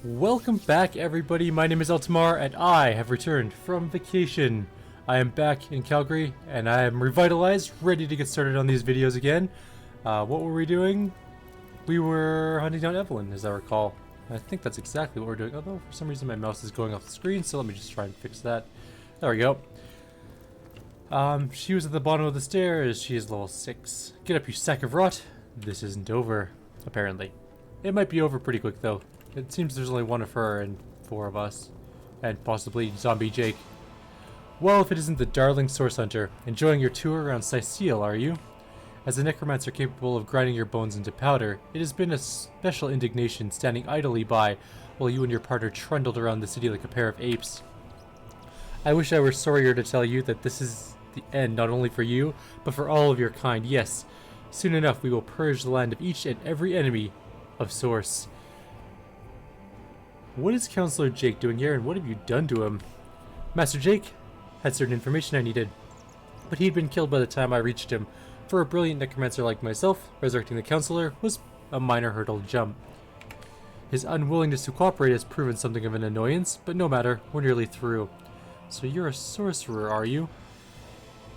Welcome back, everybody. My name is Eltimar, and I have returned from vacation. I am back in Calgary, and I am revitalized, ready to get started on these videos again. What were we doing? We were hunting down Evelyn, as I recall. I think that's exactly what we're doing, although for some reason my mouse is going off the screen, so let me just try and fix that. There we go. She was at the bottom of the stairs. She is level 6. Get up, you sack of rot. This isn't over, apparently. It might be over pretty quick, though. It seems there's only one of her and 4 of us. And possibly Zombie Jake. Well, if it isn't the darling Source Hunter, enjoying your tour around Sicile, are you? As a necromancer capable of grinding your bones into powder, it has been a special indignation standing idly by while you and your partner trundled around the city like a pair of apes. I wish I were sorrier to tell you that this is the end not only for you, but for all of your kind. Yes, soon enough we will purge the land of each and every enemy of Source. What is Counselor Jake doing here, and what have you done to him? Master Jake had certain information I needed, but he'd been killed by the time I reached him. For a brilliant necromancer like myself, resurrecting the Counselor was a minor hurdle to jump. His unwillingness to cooperate has proven something of an annoyance, but no matter, we're nearly through. So you're a sorcerer, are you?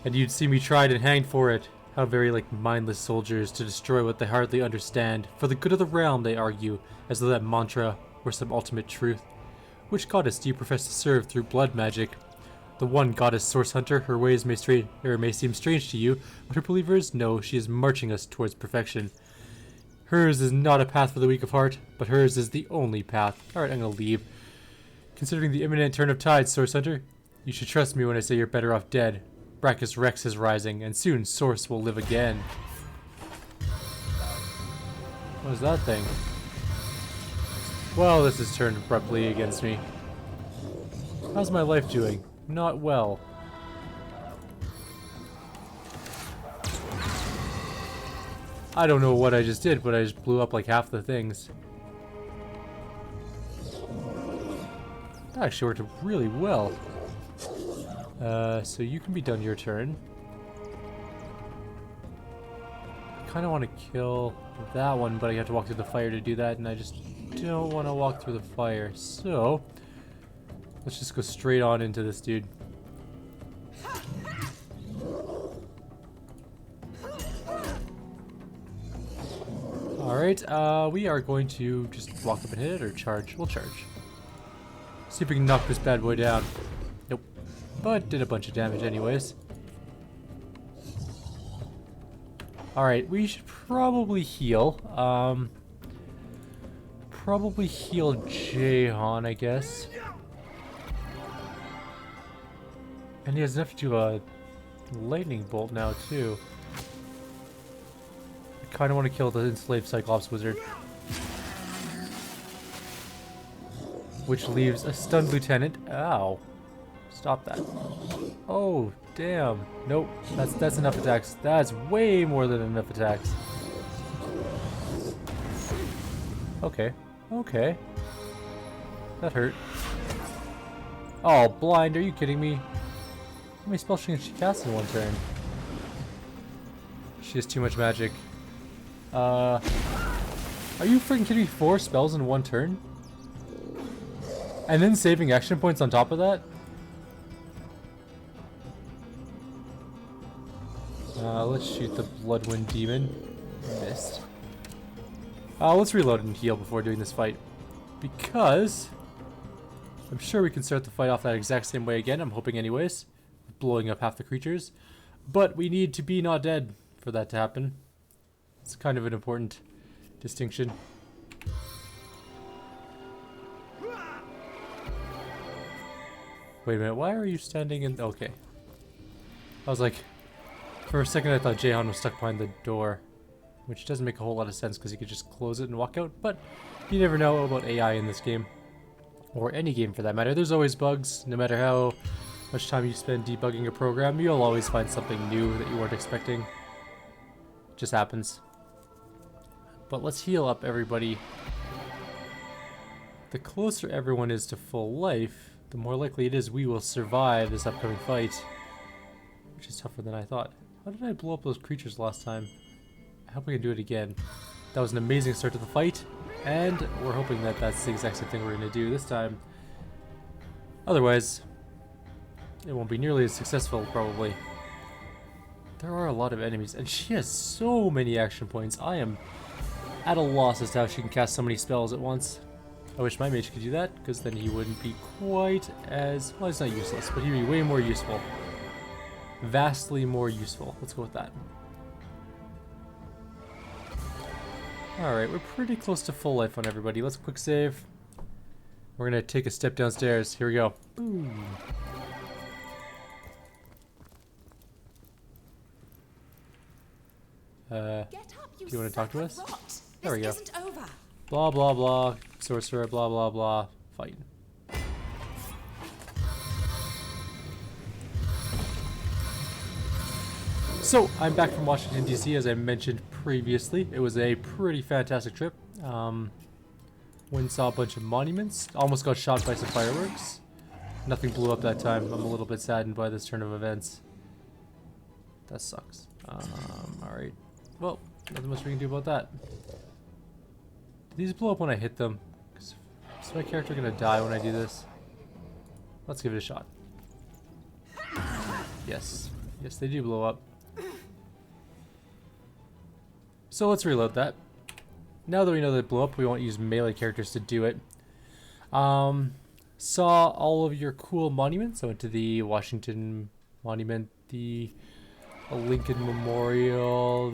And you'd see me tried and hanged for it. How very like mindless soldiers to destroy what they hardly understand. For the good of the realm, they argue, as though that mantra were some ultimate truth. Which goddess do you profess to serve through blood magic? The one goddess Source Hunter. Her ways may seem strange to you, but her believers know she is marching us towards perfection. Hers is not a path for the weak of heart, but hers is the only path. Alright, I'm gonna leave. Considering the imminent turn of tide, Source Hunter, you should trust me when I say you're better off dead. Brachus Rex is rising, and soon Source will live again. What is that thing? Well, this has turned abruptly against me. How's my life doing? Not well. I don't know what I just did, but I just blew up like half the things. That actually worked really well. So you can be done your turn. I kind of want to kill that one, but I have to walk through the fire to do that, and I just don't want to walk through the fire. So let's just go straight on into this dude. Alright, we are going to just walk up and hit it, or charge. We'll charge. See if we can knock this bad boy down. Nope. But did a bunch of damage anyways. Alright, we should probably heal. Probably heal Jahan, I guess. And he has enough to do a lightning bolt now, too. I kind of want to kill the enslaved Cyclops wizard. Which leaves a stunned lieutenant. Ow. Stop that. Oh, damn. Nope. That's enough attacks. That's way more than enough attacks. Okay. Okay. That hurt. Oh, blind. Are you kidding me? How many spell strings she casts in one turn? She has too much magic. Are you freaking kidding me? 4 spells in one turn? And then saving action points on top of that? Let's shoot the Bloodwind Demon. Missed. Let's reload and heal before doing this fight. Because I'm sure we can start the fight off that exact same way again. I'm hoping anyways. Blowing up half the creatures. But we need to be not dead for that to happen. It's kind of an important distinction. Wait a minute, why are you standing in... Okay. I was like... For a second I thought Jahan was stuck behind the door. Which doesn't make a whole lot of sense because he could just close it and walk out. But you never know about AI in this game. Or any game for that matter. There's always bugs. No matter how much time you spend debugging a program, you'll always find something new that you weren't expecting. It just happens. But let's heal up everybody. The closer everyone is to full life, the more likely it is we will survive this upcoming fight. Which is tougher than I thought. How did I blow up those creatures last time? I hope we can do it again. That was an amazing start to the fight. And we're hoping that that's the exact same thing we're going to do this time. Otherwise, it won't be nearly as successful, probably. There are a lot of enemies, and she has so many action points. I am at a loss as to how she can cast so many spells at once. I wish my mage could do that, because then he wouldn't be quite as... well, he's not useless, but he'd be way more useful. Vastly more useful. Let's go with that. Alright, we're pretty close to full life on everybody. Let's quick save. We're gonna take a step downstairs. Here we go. Boom. Do you want to talk to us? There we go. Blah blah blah. Sorcerer, blah blah blah. Fight. So, I'm back from Washington, D.C., as I mentioned previously. It was a pretty fantastic trip. Went and saw a bunch of monuments. Almost got shot by some fireworks. Nothing blew up that time. I'm a little bit saddened by this turn of events. That sucks. Alright. Well, nothing much we can do about that. Did these blow up when I hit them? Is my character gonna die when I do this? Let's give it a shot. Yes. Yes, they do blow up. So let's reload that. Now that we know they blow up, we won't use melee characters to do it. Saw all of your cool monuments. I went to the Washington Monument, the Lincoln Memorial,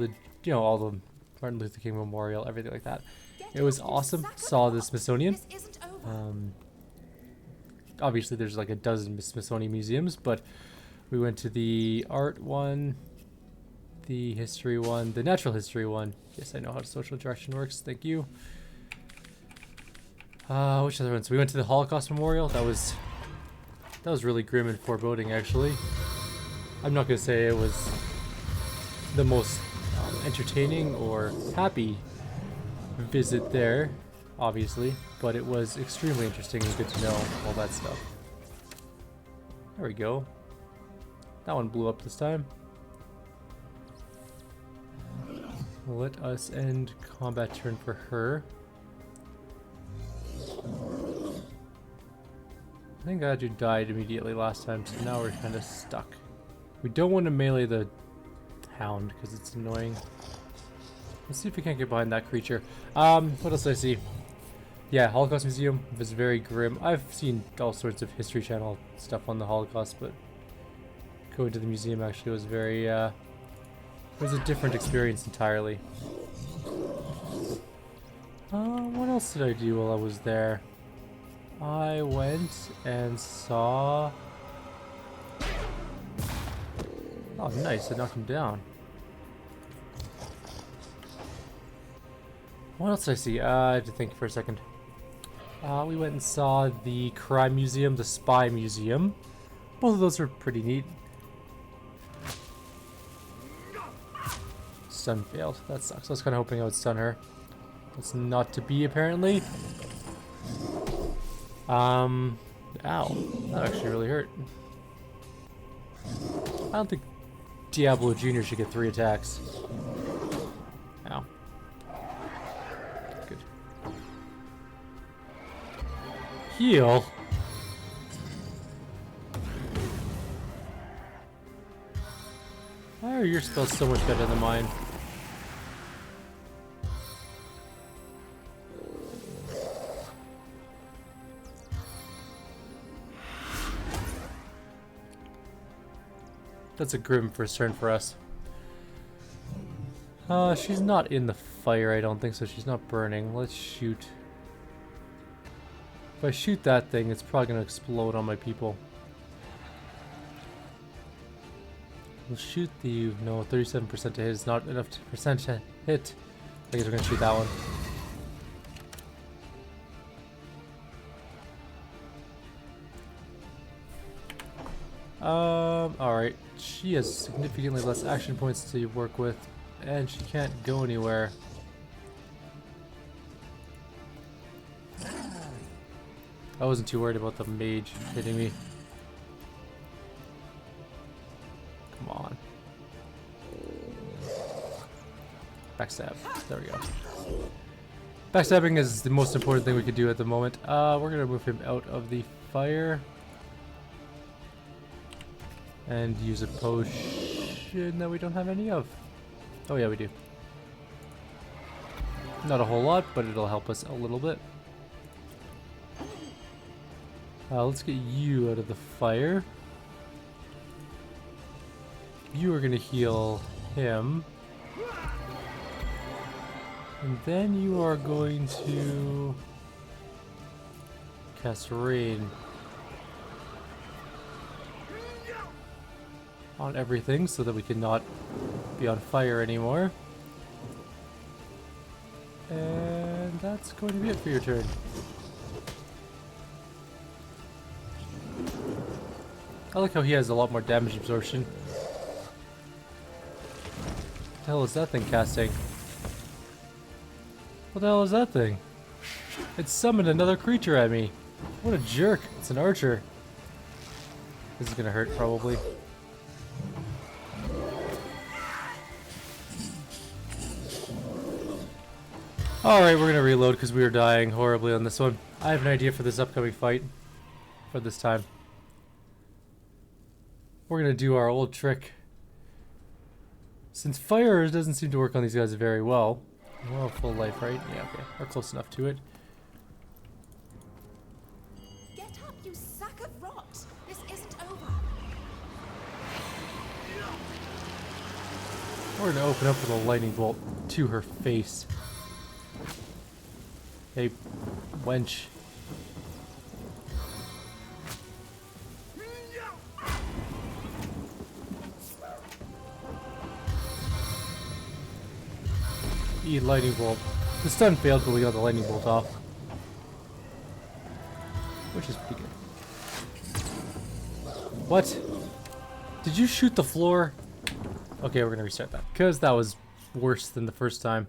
all the Martin Luther King Memorial, everything like that. It was awesome. Saw the Smithsonian. Obviously, there's like a dozen Smithsonian museums, but we went to the art one, the history one, the natural history one. Yes, I know how social interaction works. Thank you. Which other ones? We went to the Holocaust Memorial. That was really grim and foreboding, actually. I'm not gonna say it was the most entertaining or happy visit there, obviously, but it was extremely interesting and good to know all that stuff. There we go. That one blew up this time. Let us end combat turn for her. I think that dude died immediately last time, so now we're kind of stuck. We don't want to melee the hound because it's annoying. Let's see if we can't get behind that creature. What else did I see? Yeah, Holocaust Museum was very grim. I've seen all sorts of History Channel stuff on the Holocaust, but going to the museum actually was very, it was a different experience entirely. What else did I do while I was there? I went and saw... oh, nice, I knocked him down. What else did I see? I had to think for a second. We went and saw the Crime Museum, the Spy Museum. Both of those were pretty neat. Stun failed. That sucks. I was kind of hoping I would stun her. That's not to be, apparently. Ow. That actually really hurt. I don't think Diablo Jr. should get 3 attacks. Ow. Good. Heal? Why are your spells so much better than mine? That's a grim first turn for us. She's not in the fire, I don't think, so she's not burning. Let's shoot. If I shoot that thing, it's probably going to explode on my people. We'll shoot the... no, 37% to hit is not enough percent to hit. I guess we're going to shoot that one. Alright. She has significantly less action points to work with, and she can't go anywhere. I wasn't too worried about the mage hitting me. Come on. Backstab. There we go. Backstabbing is the most important thing we could do at the moment. We're gonna move him out of the fire. And use a potion that we don't have any of. Oh yeah, we do. Not a whole lot, but it'll help us a little bit. Let's get you out of the fire. You are gonna heal him. And then you are going to cast rain on everything so that we cannot be on fire anymore. And that's going to be it for your turn. I like how he has a lot more damage absorption. What the hell is that thing casting? What the hell is that thing? It summoned another creature at me. What a jerk. It's an archer. This is gonna hurt probably. Alright, we're gonna reload because we are dying horribly on this one. I have an idea for this upcoming fight. For this time. We're gonna do our old trick. Since fire doesn't seem to work on these guys very well. Well, full life, right? Yeah, okay. We're close enough to it. Get up, you sack of rot! This isn't over. We're gonna open up with a lightning bolt to her face. Hey, wench. Eat lightning bolt. The stun failed, but we got the lightning bolt off. Which is pretty good. What? Did you shoot the floor? Okay, we're gonna restart that. Because that was worse than the first time.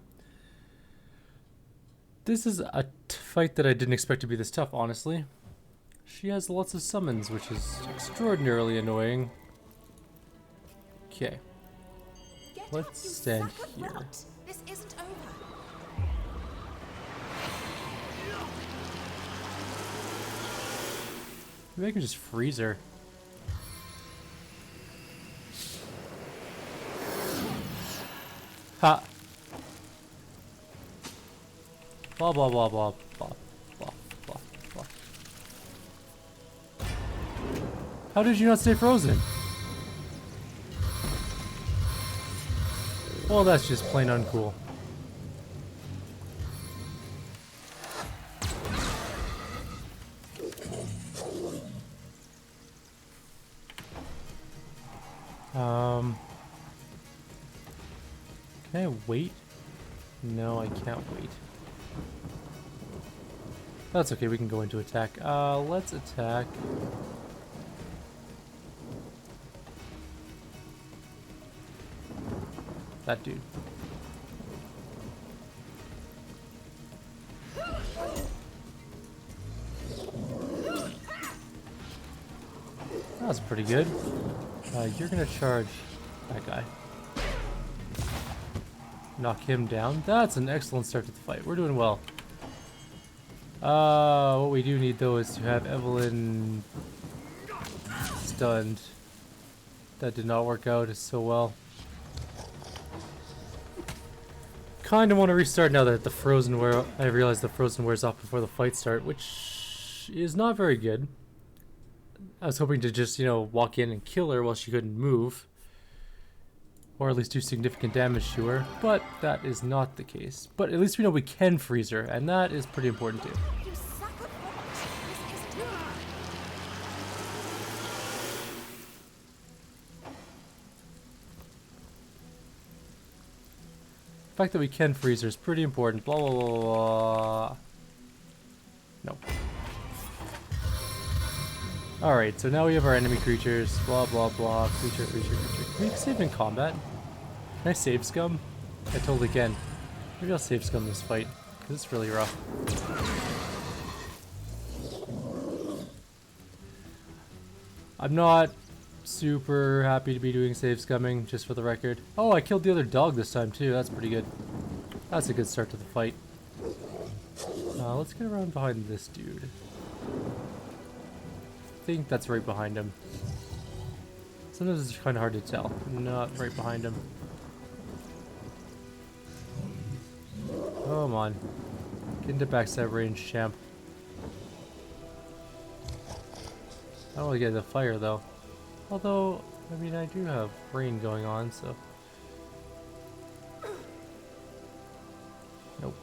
This is a fight that I didn't expect to be this tough, honestly. She has lots of summons, which is extraordinarily annoying. Okay. Let's stand here. This isn't over. Maybe I can just freeze her. Ha! Blah blah blah blah blah blah blah blah. How did you not stay frozen? Well, that's just plain uncool. Can I wait? No, I can't wait. That's okay, we can go into attack. Let's attack. That dude. That was pretty good. You're gonna charge that guy. Knock him down. That's an excellent start to the fight. We're doing well. What we do need though is to have Evelyn stunned. That did not work out so well. Kind of want to restart now that the frozen wear. I realized the frozen wears off before the fight start, which is not very good. I was hoping to just, you know, walk in and kill her while she couldn't move. Or at least do significant damage to her, but that is not the case. But at least we know we can freeze her, and that is pretty important too. You sack of rot! This isn't over. The fact that we can freeze her is pretty important. Blah blah blah blah. No. Alright, so now we have our enemy creatures. Blah blah blah. Creature. Can we save in combat? Can I save scum? I totally can. Maybe I'll save scum this fight, because it's really rough. I'm not super happy to be doing save scumming, just for the record. Oh, I killed the other dog this time too. That's pretty good. That's a good start to the fight. Let's get around behind this dude. I think that's right behind him. Sometimes it's kind of hard to tell. Not right behind him. Come on. Get into backstab range, champ. I don't want to get the fire though. Although, I mean, I do have rain going on, so. Nope.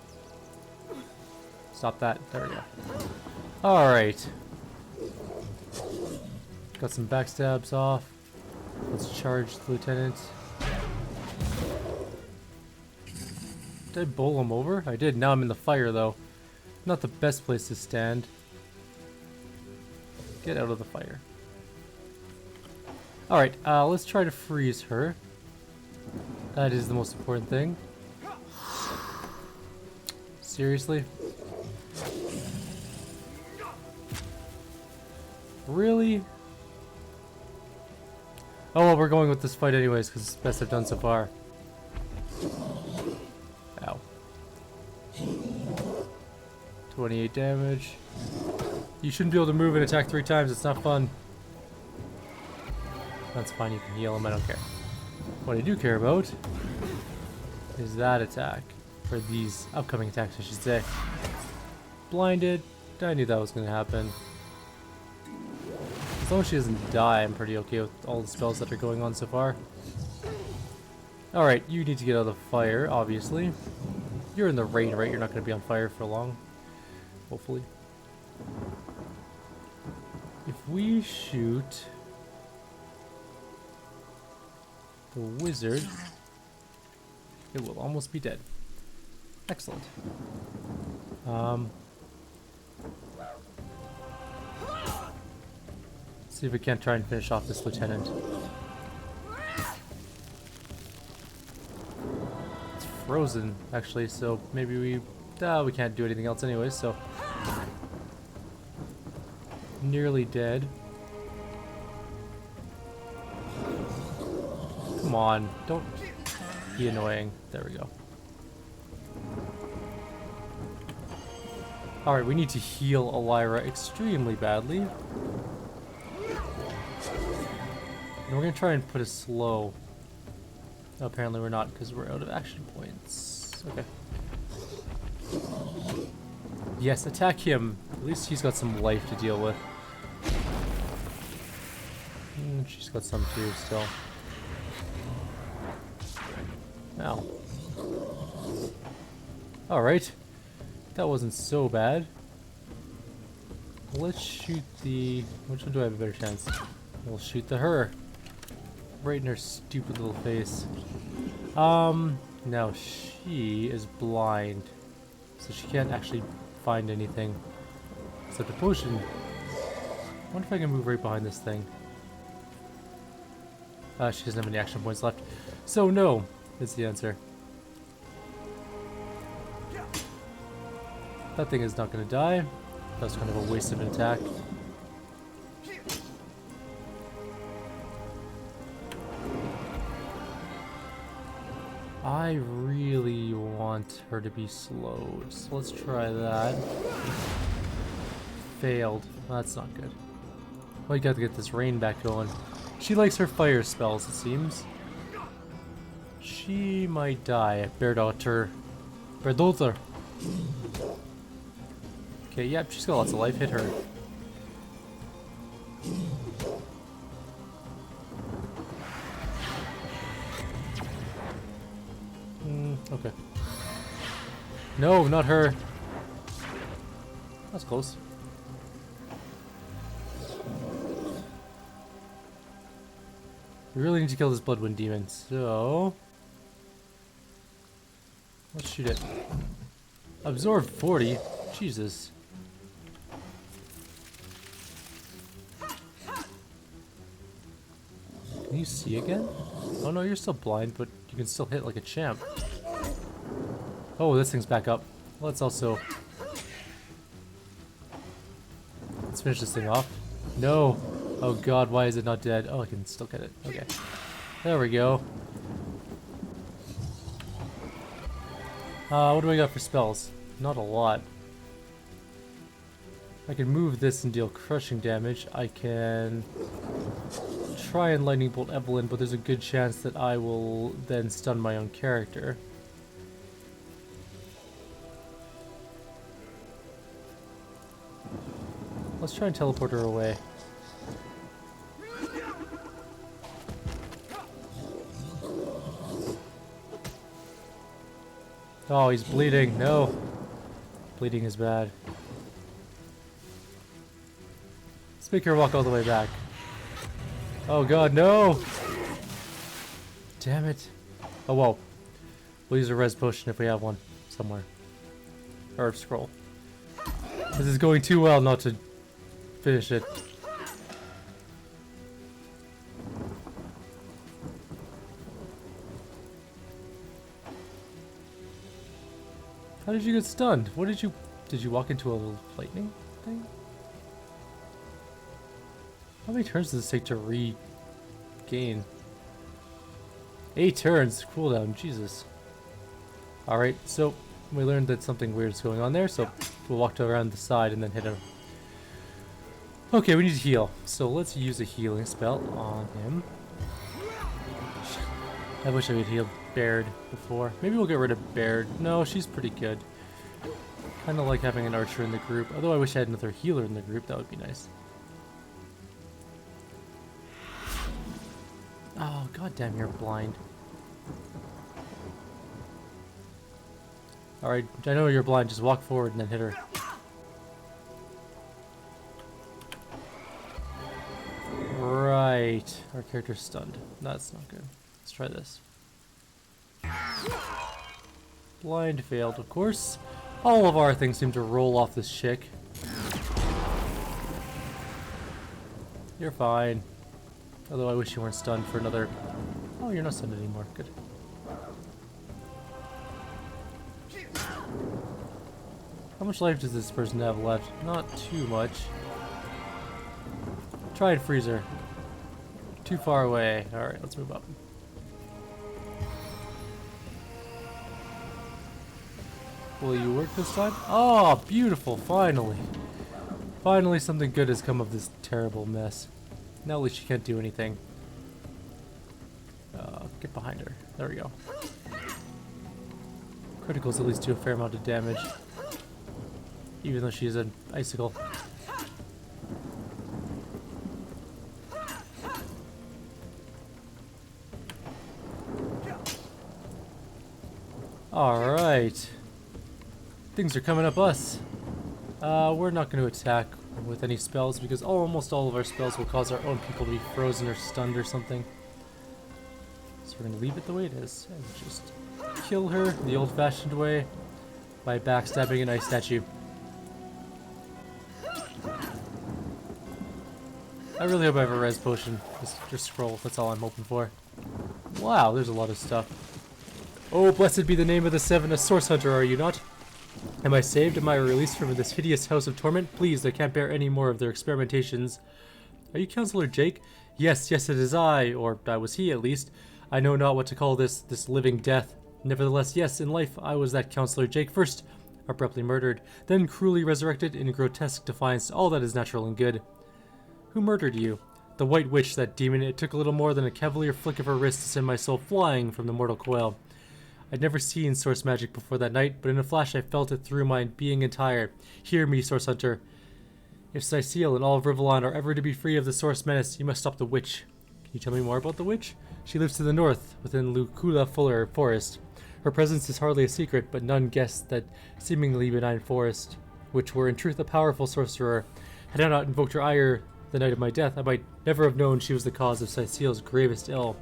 Stop that. There we go. Alright. Got some backstabs off. Let's charge the lieutenant. Did I bowl him over? I did. Now I'm in the fire, though. Not the best place to stand. Get out of the fire. Alright, let's try to freeze her. That is the most important thing. Seriously? Really? Oh well, we're going with this fight anyways, because it's the best I've done so far. Ow. 28 damage. You shouldn't be able to move and attack 3 times, it's not fun. That's fine, you can heal him, I don't care. What I do care about is that attack. Or these upcoming attacks, I should say. Blinded. I knew that was going to happen. As long as she doesn't die, I'm pretty okay with all the spells that are going on so far. Alright, you need to get out of the fire, obviously. You're in the rain, right? You're not going to be on fire for long. Hopefully. If we shoot the wizard, it will almost be dead. Excellent. See if we can't try and finish off this lieutenant. It's frozen, actually, so maybe we can't do anything else anyway, so. Nearly dead. Come on, don't be annoying. There we go. Alright, we need to heal Elira extremely badly. And we're going to try and put a slow. Oh, apparently we're not, because we're out of action points. Okay. Yes, attack him. At least he's got some life to deal with. She's got some too, still. Ow. Alright. That wasn't so bad. Let's shoot the... Which one do I have a better chance? We'll shoot the her. Right in her stupid little face. Now she is blind. So she can't actually find anything. Except a potion. I wonder if I can move right behind this thing. She doesn't have any action points left. So no, is the answer. That thing is not going to die. That was kind of a waste of an attack. I really want her to be slowed, so let's try that. Failed. That's not good. Well, you got to get this rain back going. She likes her fire spells, it seems. She might die. Berdotter. Okay, yep, she's got lots of life. Hit her. Okay. No, not her. That's close. We really need to kill this Bloodwind demon, so... Let's shoot it. Absorb 40? Jesus. Can you see again? Oh no, you're still blind, but you can still hit like a champ. Oh, this thing's back up. Let's also... Let's finish this thing off. No! Oh god, why is it not dead? Oh, I can still get it. Okay. There we go. What do I got for spells? Not a lot. I can move this and deal crushing damage. I can try and lightning bolt Evelyn, but there's a good chance that I will then stun my own character. Let's try and teleport her away. Oh, he's bleeding. No. Bleeding is bad. Let's make her walk all the way back. Oh god, no! Damn it. Oh, whoa. We'll use a res potion if we have one somewhere. Or a scroll. This is going too well not to finish it. How did you get stunned? What did you walk into a little lightning thing? How many turns does this take to regain? 8 turns, cooldown, Jesus. Alright, so we learned that something weird is going on there, so we'll walk around the side and then hit him. Okay, we need to heal, so let's use a healing spell on him. I wish I could heal Baird before. Maybe we'll get rid of Baird. No, she's pretty good. Kind of like having an archer in the group, although I wish I had another healer in the group, that would be nice. Oh, goddamn, you're blind. Alright, I know you're blind, just walk forward and then hit her. Right. Our character's stunned. That's not good. Let's try this. Blind failed, of course. All of our things seem to roll off this chick. You're fine. Although I wish you weren't stunned for another... Oh, you're not stunned anymore. Good. How much life does this person have left? Not too much. Try and freeze her. Too far away. Alright, let's move up. Will you work this time? Oh, beautiful, finally. Finally something good has come of this terrible mess. Now at least she can't do anything. Get behind her. There we go. Criticals at least do a fair amount of damage. Even though she is an icicle. Alright. Things are coming up us. We're not going to attack with any spells because almost all of our spells will cause our own people to be frozen or stunned or something. So we're going to leave it the way it is and just kill her the old-fashioned way by backstabbing an ice statue. I really hope I have a res potion. Just scroll, that's all I'm hoping for. Wow, there's a lot of stuff. Oh, blessed be the name of the seven, a source hunter, are you not? Am I saved? Am I released from this hideous house of torment? Please, I can't bear any more of their experimentations. Are you Counselor Jake? Yes, yes, it is I, or I was he at least. I know not what to call this living death. Nevertheless, yes, in life I was that Counselor Jake, first abruptly murdered, then cruelly resurrected in grotesque defiance to all that is natural and good. Who murdered you? The White Witch, that demon. It took a little more than a cavalier flick of her wrist to send my soul flying from the mortal coil. I'd never seen source magic before that night, but in a flash I felt it through my being entire. Hear me, Source Hunter. If Cecile and all of Rivellon are ever to be free of the Source menace, you must stop the witch. Can you tell me more about the witch? She lives to the north, within Lucula Fuller Forest. Her presence is hardly a secret, but none guess that seemingly benign forest, which were in truth a powerful sorcerer. Had I not invoked her ire the night of my death, I might never have known she was the cause of Cecile's gravest ill.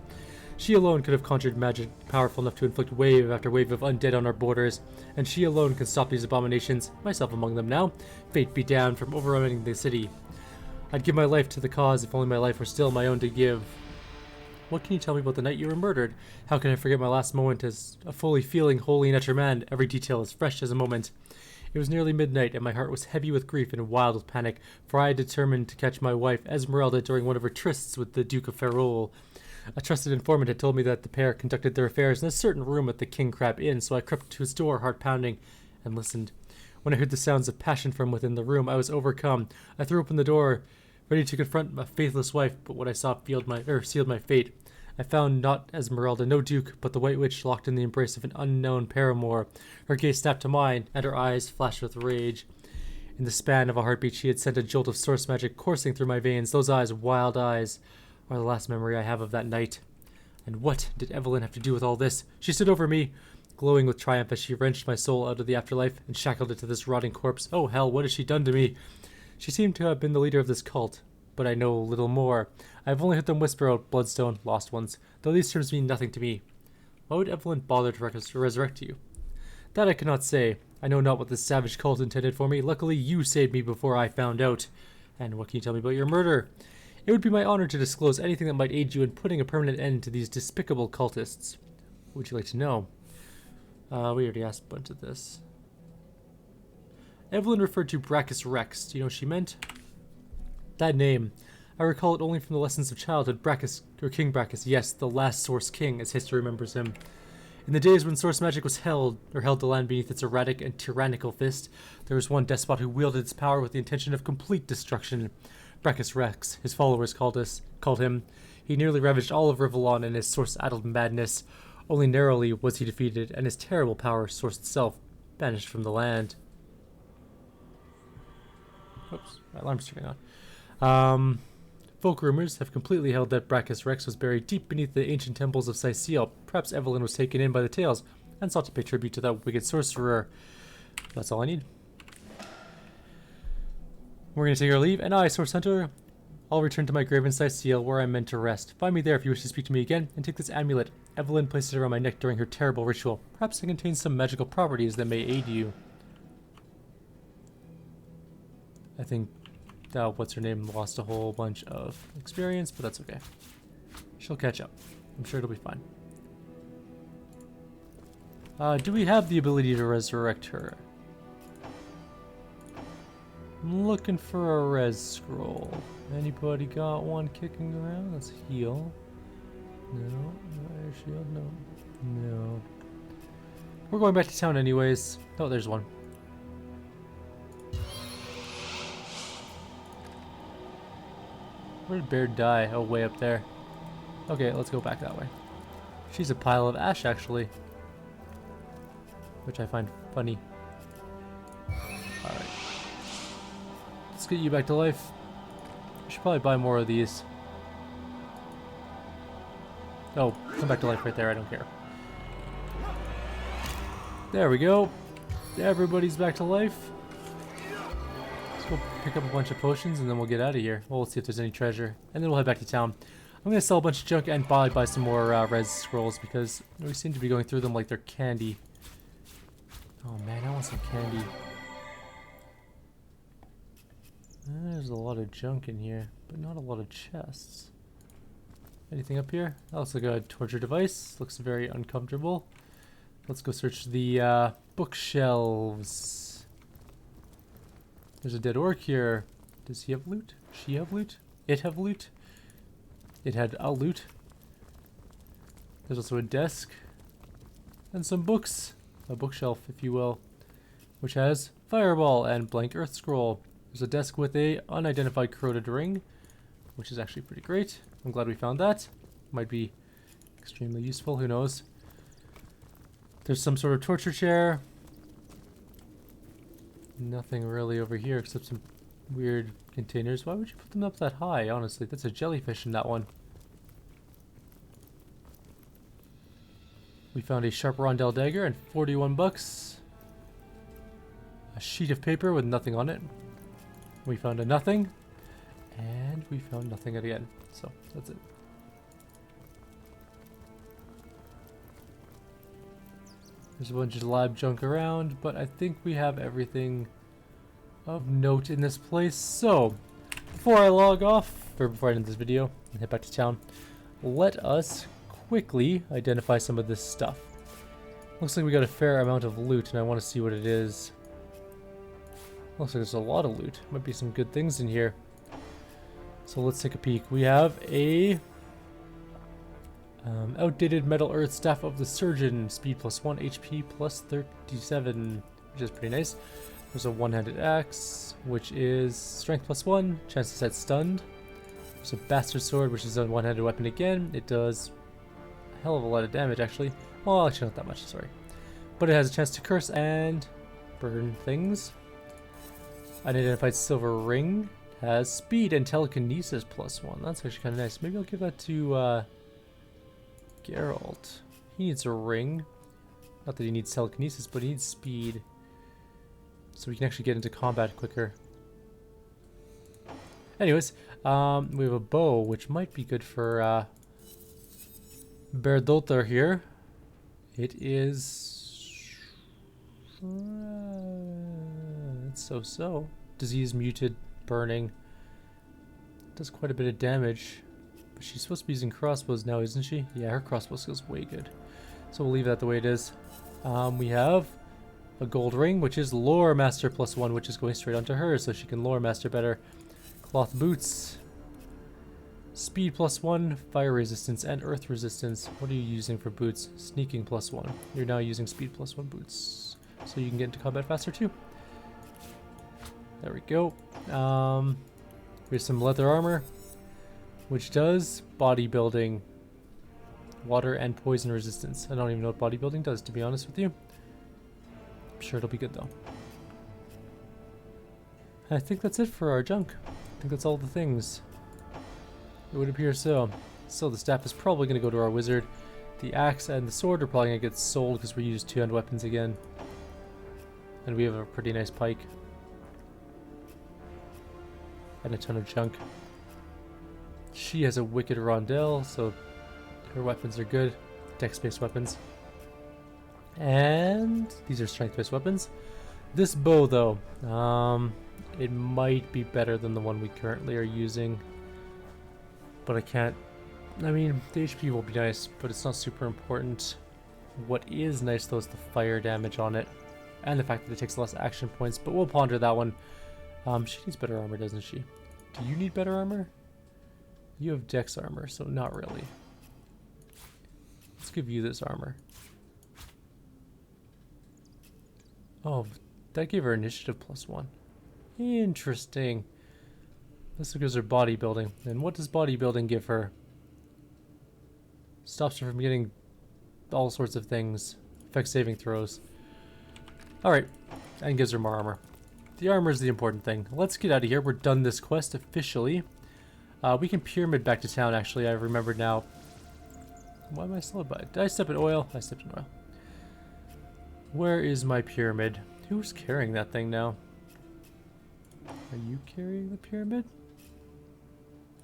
She alone could have conjured magic powerful enough to inflict wave after wave of undead on our borders, and she alone can stop these abominations, myself among them now. Fate be damned from overrunning the city. I'd give my life to the cause if only my life were still my own to give. What can you tell me about the night you were murdered? How can I forget my last moment as a fully feeling holy and utter man? Every detail is fresh as a moment. It was nearly midnight, and my heart was heavy with grief and wild with panic, for I had determined to catch my wife Esmeralda during one of her trysts with the Duke of Ferrol. A trusted informant had told me that the pair conducted their affairs in a certain room at the King Crab Inn, so I crept to his door, heart pounding, and listened. When I heard the sounds of passion from within the room, I was overcome. I threw open the door, ready to confront my faithless wife, but what I saw sealed my fate. I found not Esmeralda, no Duke, but the White Witch locked in the embrace of an unknown paramour. Her gaze snapped to mine, and her eyes flashed with rage. In the span of a heartbeat, she had sent a jolt of source magic coursing through my veins. Those eyes, wild eyes, are the last memory I have of that night. And what did Evelyn have to do with all this? She stood over me, glowing with triumph as she wrenched my soul out of the afterlife and shackled it to this rotting corpse. Oh hell, what has she done to me? She seemed to have been the leader of this cult, but I know little more. I have only heard them whisper out bloodstone, lost ones, though these terms mean nothing to me. Why would Evelyn bother to resurrect you? That I cannot say. I know not what this savage cult intended for me. Luckily, you saved me before I found out. And what can you tell me about your murder? It would be my honor to disclose anything that might aid you in putting a permanent end to these despicable cultists. What would you like to know? We already asked a bunch of this. Evelyn referred to Brachus Rex. Do you know what she meant? That name. I recall it only from the lessons of childhood. Brachus, or King Brachus, yes, the last Source King, as history remembers him. In the days when Source Magic was held the land beneath its erratic and tyrannical fist, there was one despot who wielded its power with the intention of complete destruction. Brachus Rex, his followers called him. He nearly ravaged all of Rivellon in his source-addled madness. Only narrowly was he defeated, and his terrible power, Source itself, banished from the land. Oops, my alarm's turning on. Folk rumors have completely held that Brachus Rex was buried deep beneath the ancient temples of Sicile. Perhaps Evelyn was taken in by the tales and sought to pay tribute to that wicked sorcerer. That's all I need. We're going to take our leave, and I, Source Hunter, I'll return to my grave in Sicile, where I'm meant to rest. Find me there if you wish to speak to me again, and take this amulet. Evelyn placed it around my neck during her terrible ritual. Perhaps it contains some magical properties that may aid you. I think what's her name lost a whole bunch of experience, but that's okay. She'll catch up. I'm sure it'll be fine. Do we have the ability to resurrect her? I'm looking for a res scroll. Anybody got one kicking around? Let's heal. No. Fire shield? No. No. We're going back to town anyways. Oh, there's one. Where did Bear die? Oh, way up there. Okay, let's go back that way. She's a pile of ash, actually. Which I find funny. Alright. Let's get you back to life. I should probably buy more of these. Oh, come back to life right there. I don't care. There we go. Everybody's back to life. Let's go pick up a bunch of potions and then we'll get out of here. Well, let's see if there's any treasure. And then we'll head back to town. I'm going to sell a bunch of junk and buy some more res scrolls because we seem to be going through them like they're candy. Oh man, I want some candy. There's a lot of junk in here, but not a lot of chests. Anything up here? That looks like a torture device. Looks very uncomfortable. Let's go search the bookshelves. There's a dead orc here. Does he have loot? She have loot? It have loot? It had a loot. There's also a desk. And some books. A bookshelf, if you will. Which has fireball and blank earth scroll. There's a desk with a unidentified corroded ring. Which is actually pretty great. I'm glad we found that. Might be extremely useful, who knows. There's some sort of torture chair. Nothing really over here except some weird containers. Why would you put them up that high, honestly? That's a jellyfish in that one. We found a sharp rondel dagger and 41 bucks. A sheet of paper with nothing on it. We found a nothing. And we found nothing again. So, that's it. There's a bunch of lab junk around, but I think we have everything of note in this place. So, before I log off, or before I end this video and head back to town, let us quickly identify some of this stuff. Looks like we got a fair amount of loot, and I want to see what it is. Looks like there's a lot of loot. Might be some good things in here. So let's take a peek. We have a outdated metal earth staff of the surgeon, speed +1, HP +37, which is pretty nice. There's a one-handed axe, which is strength +1, chance to set stunned. There's a bastard sword, which is a one-handed weapon again. It does a hell of a lot of damage, actually. Well, actually not that much, sorry. But it has a chance to curse and burn things. Unidentified silver ring has speed and telekinesis +1. That's actually kind of nice. Maybe I'll give that to Geralt. He needs a ring. Not that he needs telekinesis, but he needs speed. So we can actually get into combat quicker. Anyways, we have a bow, which might be good for Berdotter here. It is... it's so-so. Disease, muted, burning. Does quite a bit of damage. But she's supposed to be using crossbows now, isn't she? Yeah, her crossbow skill's way good. So we'll leave that the way it is. We have a gold ring, which is lore master +1, which is going straight onto her, so she can lore master better. Cloth boots, speed +1, fire resistance, and earth resistance. What are you using for boots? Sneaking +1. You're now using speed +1 boots, so you can get into combat faster too. There we go. Here's some leather armor, which does bodybuilding, water, and poison resistance. I don't even know what bodybuilding does, to be honest with you. I'm sure it'll be good though. I think that's it for our junk. I think that's all the things. It would appear so. So the staff is probably going to go to our wizard. The axe and the sword are probably going to get sold because we use two-hand weapons again. And we have a pretty nice pike. And a ton of junk. She has a wicked rondelle, so her weapons are good. Dex-based weapons. And these are strength-based weapons. This bow, though, it might be better than the one we currently are using. But I can't... I mean, the HP will be nice, but it's not super important. What is nice, though, is the fire damage on it. And the fact that it takes less action points, but we'll ponder that one. She needs better armor, doesn't she? Do you need better armor? You have dex armor, so not really. Let's give you this armor. Oh, that gave her initiative +1. Interesting. This gives her bodybuilding. And what does bodybuilding give her? Stops her from getting all sorts of things. Affects saving throws. Alright. And gives her more armor. The armor is the important thing. Let's get out of here. We're done this quest officially. We can pyramid back to town, actually. I remember now. Why am I slowed by? Did I step in oil? I stepped in oil. Where is my pyramid? Who's carrying that thing now? Are you carrying the pyramid?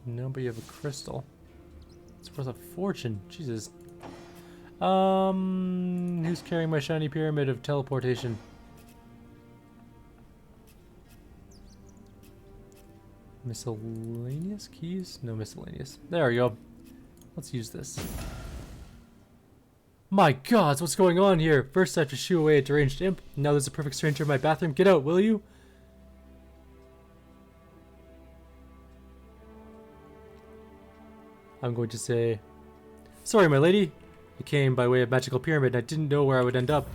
No, but you have a crystal. It's worth a fortune. Jesus. Who's carrying my shiny pyramid of teleportation? Miscellaneous keys? No miscellaneous. There we go. Let's use this. My gods, what's going on here? First I have to shoo away a deranged imp. Now there's a perfect stranger in my bathroom. Get out, will you? I'm going to say, sorry, my lady. I came by way of magical pyramid and I didn't know where I would end up.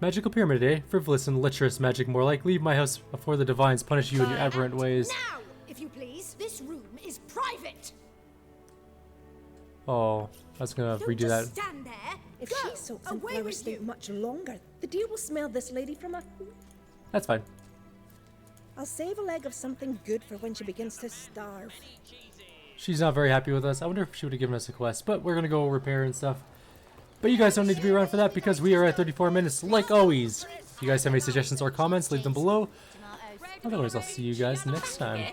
Magical pyramid, eh? Frivolous and lecherous magic, more like. Leave my house before the divines punish you in your aberrant ways. Now, if you please. This room is private. Oh, I was gonna Don't redo that. just stand there. If Go, she soaks in away flowers with stay you. much longer, the deal will smell this lady from a... That's fine. I'll save a leg of something good for when she begins to starve. She's not very happy with us. I wonder if she would have given us a quest, but we're gonna go repair and stuff. But you guys don't need to be around for that because we are at 34 minutes, like always. If you guys have any suggestions or comments, leave them below. Otherwise, I'll see you guys next time.